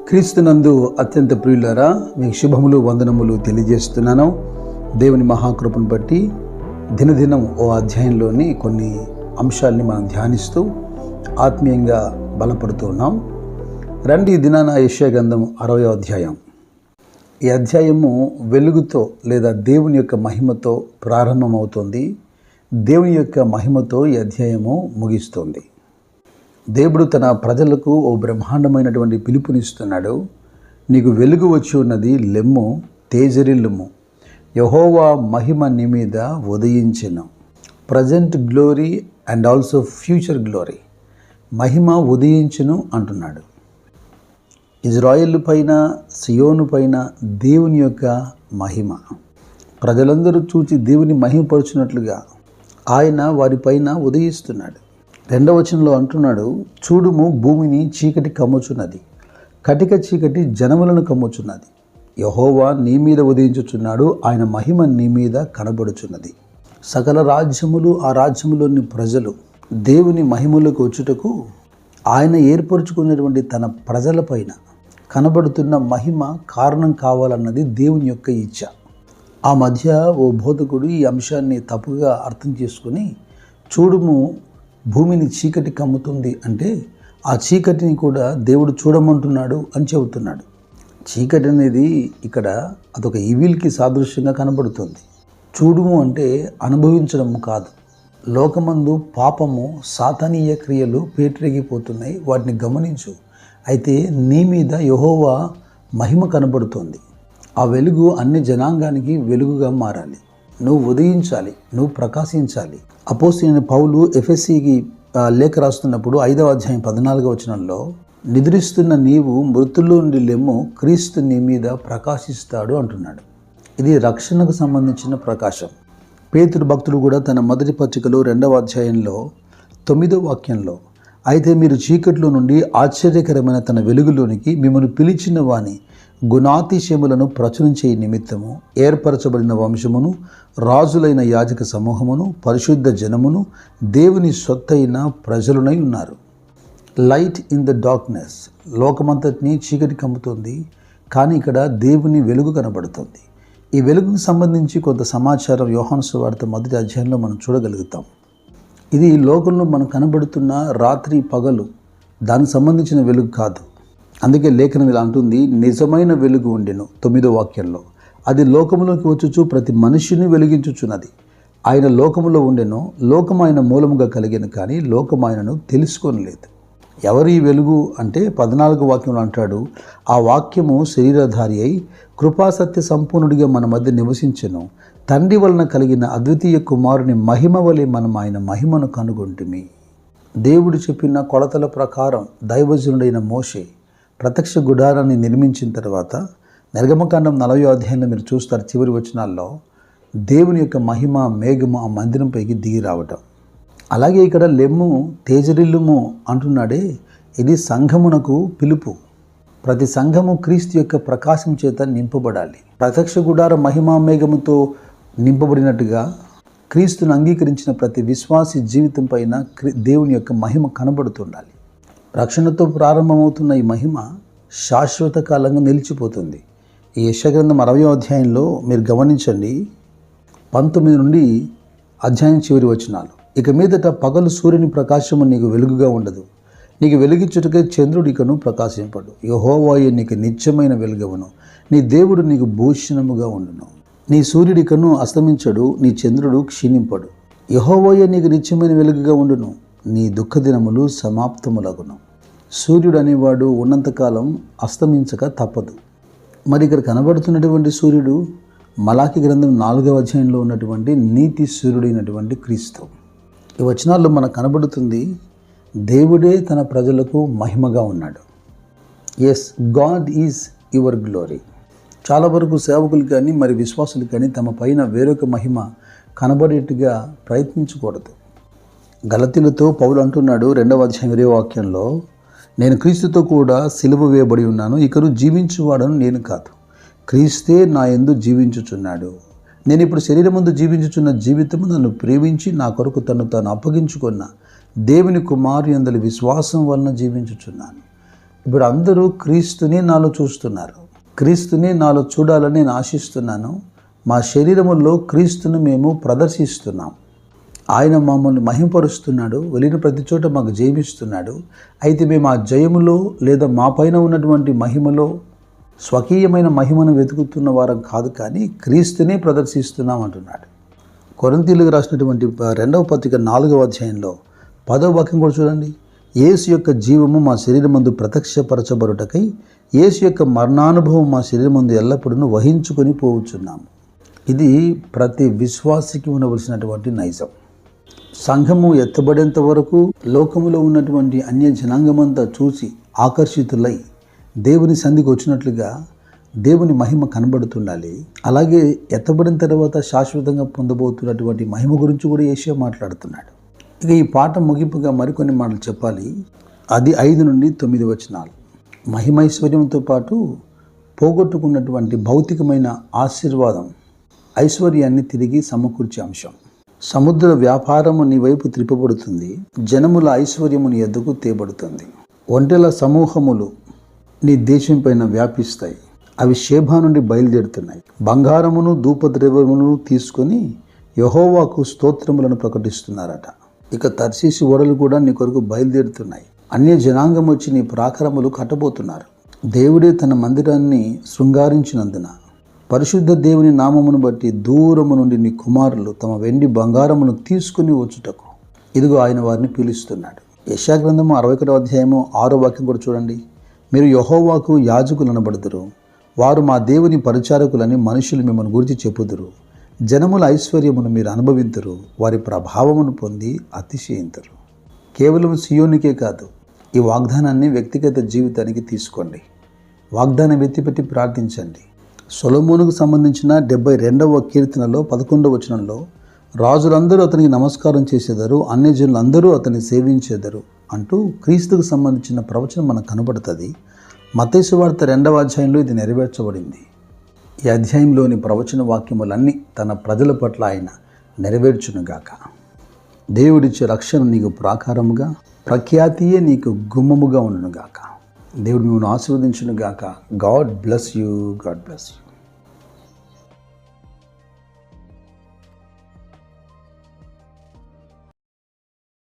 క్రీస్తునందు అత్యంత ప్రియులారా, మీకు శుభములు వందనములు తెలియజేస్తున్నాను. దేవుని మహాకృపను బట్టి దినదినం ఓ అధ్యాయంలోని కొన్ని అంశాలని మనం ధ్యానిస్తూ ఆత్మీయంగా బలపడుతూ ఉన్నాం. రండి, ఈ దినాన యెషయా గ్రంథం 60వ అధ్యాయం. ఈ అధ్యాయము వెలుగుతో లేదా దేవుని యొక్క మహిమతో ప్రారంభమవుతుంది. దేవుని యొక్క మహిమతో ఈ అధ్యాయము ముగిస్తుంది. దేవుడు తన ప్రజలకు ఓ బ్రహ్మాండమైనటువంటి పిలుపునిస్తున్నాడు. నీకు వెలుగు వచ్చి ఉన్నది, లెమ్ము, తేజరిల్లుము, యెహోవా మహిమ నీ మీద ఉదయించెను. Present glory and also future glory. మహిమ ఉదయించును అంటున్నాడు. ఇజ్రాయేలు పైన, సియోను పైన దేవుని యొక్క మహిమ. ప్రజలందరూ చూచి దేవుని మహిమపరుచున్నట్లుగా ఆయన వారిపైన ఉదయిస్తున్నాడు. 2వ వచనంలో అంటున్నాడు, చూడుము, భూమిని చీకటి కమ్ముచున్నది, కటిక చీకటి జనములను కమ్ముచున్నది. యెహోవా నీ మీద ఉదయించుచున్నాడు, ఆయన మహిమ నీ మీద కనబడుచున్నది. సకల రాజ్యములు, ఆ రాజ్యములోని ప్రజలు దేవుని మహిమలోకి వచ్చుటకు ఆయన ఏర్పరచుకున్నటువంటి తన ప్రజలపైన కనబడుతున్న మహిమ కారణం కావాలన్నది దేవుని యొక్క ఇచ్చ. ఆ మధ్య ఓ బోధకుడు ఈ అంశాన్ని తప్పుగా అర్థం చేసుకుని, చూడుము భూమిని చీకటి కమ్ముతుంది అంటే ఆ చీకటిని కూడా దేవుడు చూడమంటున్నాడు అని చెబుతున్నాడు. చీకటి అనేది ఇక్కడ అదొక ఈవిల్కి సాదృశ్యంగా కనబడుతుంది. చూడుము అంటే అనుభవించడము కాదు. లోకమందు పాపము, సాతానీయ క్రియలు పేటరేగిపోతున్నాయి, వాటిని గమనించు. అయితే నీ మీద యెహోవా మహిమ కనబడుతోంది. ఆ వెలుగు అన్ని జనాంగానికి వెలుగుగా మారాలి. నువ్వు ఉదయించాలి, నువ్వు ప్రకాశించాలి. అపోస్తలుడైన పౌలు ఎఫెసీకి లేఖ రాస్తున్నప్పుడు 5వ అధ్యాయం 14వ వచనంలో, నిద్రిస్తున్న నీవు మృతుల్లో నుండి లెమ్ము, క్రీస్తు నీ మీద ప్రకాశిస్తాడు అంటున్నాడు. ఇది రక్షణకు సంబంధించిన ప్రకాశం. పేతురు భక్తుడు కూడా తన మొదటి పత్రికలో 2వ అధ్యాయంలో 9వ వాక్యంలో, అయితే మీరు చీకట్లో నుండి ఆశ్చర్యకరమైన తన వెలుగులోనికి మిమ్మల్ని పిలిచిన వాని గుణాతిశయములను ప్రచురించే నిమిత్తము ఏర్పరచబడిన వంశమును, రాజులైన యాజక సమూహమును, పరిశుద్ధ జనమును, దేవుని సొత్తైన ప్రజలునై ఉన్నారు. Light in the darkness. లోకమంతటిని చీకటి కమ్ముతుంది, కానీ ఇక్కడ దేవుని వెలుగు కనబడుతుంది. ఈ వెలుగుకు సంబంధించి కొంత సమాచారం యోహాను సువార్త 1వ అధ్యాయంలో మనం చూడగలుగుతాం. ఇది లోకంలో మనకు కనబడుతున్న రాత్రి పగలు దానికి సంబంధించిన వెలుగు కాదు. అందుకే లేఖనం ఇలా అంటుంది, నిజమైన వెలుగు ఉండెను 9వ వాక్యంలో. అది లోకములోకి వచ్చుచు ప్రతి మనిషిని వెలిగించుచున్నది. ఆయన లోకములో ఉండెను, లోకం ఆయన మూలముగా కలిగెను, కానీ లోకం ఆయనను తెలుసుకోనలేదు. ఎవరు ఈ వెలుగు అంటే 14వ వాక్యంలో అంటాడు, ఆ వాక్యము శరీరధారి అయి కృపాసత్య సంపూర్ణుడిగా మన మధ్య నివసించెను. తండ్రి వలన కలిగిన అద్వితీయ కుమారుని మహిమ వలె మనం ఆయన మహిమను కనుగొంటిమి. దేవుడు చెప్పిన కొలతల ప్రకారం దైవజనుడైన మోషే ప్రత్యక్ష గుడారాన్ని నిర్మించిన తర్వాత నిర్గమకాండం 40వ అధ్యాయంలో మీరు చూస్తారు, చివరి వచనాల్లో దేవుని యొక్క మహిమ మేఘము ఆ మందిరంపైకి దిగి రావటం. అలాగే ఇక్కడ లెమ్ము, తేజరిల్లుము అంటున్నాడే, ఇది సంఘమునకు పిలుపు. ప్రతి సంఘము క్రీస్తు యొక్క ప్రకాశం చేత నింపబడాలి. ప్రత్యక్ష గుడార మహిమా మేఘముతో నింపబడినట్టుగా క్రీస్తును అంగీకరించిన ప్రతి విశ్వాసి జీవితం పైన దేవుని యొక్క మహిమ కనబడుతుండాలి. రక్షణతో ప్రారంభమవుతున్న ఈ మహిమ శాశ్వత కాలంగా నిలిచిపోతుంది. ఈ యెషయా గ్రంథం 60వ అధ్యాయంలో మీరు గమనించండి, 19 నుండి అధ్యాయం చివరి వచనాలు. ఇక మీదట పగలు సూర్యుని ప్రకాశము నీకు వెలుగుగా ఉండదు, నీకు వెలిగించుటకే చంద్రుడు ఇకను ప్రకాశింపడు. యెహోవాయే నీకు నిత్యమైన వెలుగవును, నీ దేవుడు నీకు భూషణముగా ఉండును. నీ సూర్యుడికను అస్తమించడు, నీ చంద్రుడు క్షీణింపడు. యెహోవాయే నీకు నిత్యమైన వెలుగుగా ఉండును, నీ దుఃఖదినములు సమాప్తములగును. సూర్యుడు అనేవాడు ఉన్నంతకాలం అస్తమించక తప్పదు. మరి ఇక్కడ కనబడుతున్నటువంటి సూర్యుడు మలాకి గ్రంథం 4వ అధ్యాయంలో ఉన్నటువంటి నీతి సూర్యుడైనటువంటి క్రీస్తు. ఈ వచనాల్లో మనకు కనబడుతుంది, దేవుడే తన ప్రజలకు మహిమగా ఉన్నాడు. Yes, God is your glory. చాలా వరకు సేవకులు కానీ మరి విశ్వాసులు కానీ తమ పైన వేరొక మహిమ కనబడేట్టుగా ప్రయత్నించకూడదు. గలతీయులతో పౌలు అంటున్నాడు 2వ అధ్యాయం 20వ వాక్యంలో, నేను క్రీస్తుతో కూడా సిలువ వేయబడి ఉన్నాను, ఇకను జీవించువాడను నేను కాదు, క్రీస్తే నా యందు జీవించుచున్నాడు. నేను ఇప్పుడు శరీరమందు జీవించుచున్న జీవితము నన్ను ప్రేమించి నా కొరకు తాను అప్పగించుకున్న దేవుని కుమారు యందలి విశ్వాసం వలన జీవించుచున్నాను. ఇప్పుడు అందరూ క్రీస్తుని నాలో చూస్తున్నారు. క్రీస్తుని నాలో చూడాలని నేను ఆశిస్తున్నాను. మా శరీరములో క్రీస్తును మేము ప్రదర్శిస్తున్నాం. ఆయన మమ్మల్ని మహింపరుస్తున్నాడు. వెళ్ళిన ప్రతి చోట మాకు జయమిస్తున్నాడు. అయితే మేము ఆ జయములో లేదా మా పైన ఉన్నటువంటి మహిమలో స్వకీయమైన మహిమను వెతుకుతున్న వారం కాదు, కానీ క్రీస్తునే ప్రదర్శిస్తున్నాం అంటున్నాడు. కొరింథీయులకు రాసినటువంటి 2వ పత్రిక 4వ అధ్యాయంలో 10వ వాక్యం కూడా చూడండి. యేసు యొక్క జీవము మా శరీరమందు ప్రత్యక్షపరచబడుటకై యేసు యొక్క మరణానుభవం మా శరీరమందు ఎల్లప్పుడూ వహించుకొని పోవచ్చున్నాము. ఇది ప్రతి విశ్వాసికి ఉండవలసినటువంటి నైజం. సంఘము ఎత్తబడేంత వరకు లోకములో ఉన్నటువంటి అన్య జనాంగమంతా చూసి ఆకర్షితులై దేవుని సంధికి వచ్చినట్లుగా దేవుని మహిమ కనబడుతుండాలి. అలాగే ఎత్తబడిన తర్వాత శాశ్వతంగా పొందబోతున్నటువంటి మహిమ గురించి కూడా యేషయా మాట్లాడుతున్నాడు. ఇక ఈ పాట ముగింపుగా మరికొన్ని మాటలు చెప్పాలి. అది 5 నుండి 9 వచనాలు. మహిమైశ్వర్యంతో పాటు పోగొట్టుకున్నటువంటి భౌతికమైన ఆశీర్వాదం, ఐశ్వర్యాన్ని తిరిగి సమకూర్చే అంశం. సముద్ర వ్యాపారము నీ వైపు త్రిప్పబడుతుంది, జనముల ఐశ్వర్యము నీ ఎద్దుకు తేబడుతుంది. ఒంటెల సమూహములు నీ దేశం పైన వ్యాపిస్తాయి. అవి షేబా నుండి బయలుదేరుతున్నాయి. బంగారమును ధూపద్రవ్యమును తీసుకొని యెహోవాకు స్తోత్రములను ప్రకటిస్తున్నారట. ఇక తర్షీషు ఓడలు కూడా నీ కొరకు బయలుదేరుతున్నాయి. అన్య జనాంగం వచ్చి నీ ప్రాకారములు కట్టబోతున్నారు. దేవుడే తన మందిరాన్ని శృంగారించినందున పరిశుద్ధ దేవుని నామమును బట్టి దూరము నుండి నీ కుమారులు తమ వెండి బంగారమును తీసుకుని వచ్చుటకు ఇదిగో ఆయన వారిని పిలుస్తున్నాడు. యెషయా గ్రంథము 61వ అధ్యాయము 6వ వాక్యం కూడా చూడండి. మీరు యెహోవాకు యాజకులు అనబడుదురు, వారు మా దేవుని పరిచారకులని మనుషులు మిమ్మల్ని గురించి చెప్పుదురు. జనముల ఐశ్వర్యమును మీరు అనుభవింతురు, వారి ప్రభావమును పొంది అతిశయింతురు. కేవలం సియోనికే కాదు, ఈ వాగ్దానాన్ని వ్యక్తిగత జీవితానికి తీసుకోండి. వాగ్దానం ఎత్తిపెట్టి ప్రార్థించండి. సొలొమోనుకు సంబంధించిన 72వ కీర్తనలో 11వ వచనంలో రాజులందరూ అతనికి నమస్కారం చేసేదారు, అన్యజనులందరూ అతన్ని సేవించేదారు అంటూ క్రీస్తుకు సంబంధించిన ప్రవచనం మనకు కనబడుతుంది. మత్తయి సువార్త 2వ అధ్యాయంలో ఇది నెరవేర్చబడింది. ఈ అధ్యాయంలోని ప్రవచన వాక్యములన్నీ తన ప్రజల పట్ల ఆయన నెరవేర్చునుగాక. దేవుడిచ్చే రక్షణ నీకు ప్రాకారముగా, ప్రఖ్యాతియే నీకు గుమ్మముగా ఉండునుగాక. దేవుడు మిమ్మల్ని ఆశీర్వదించునుగాక. God bless you.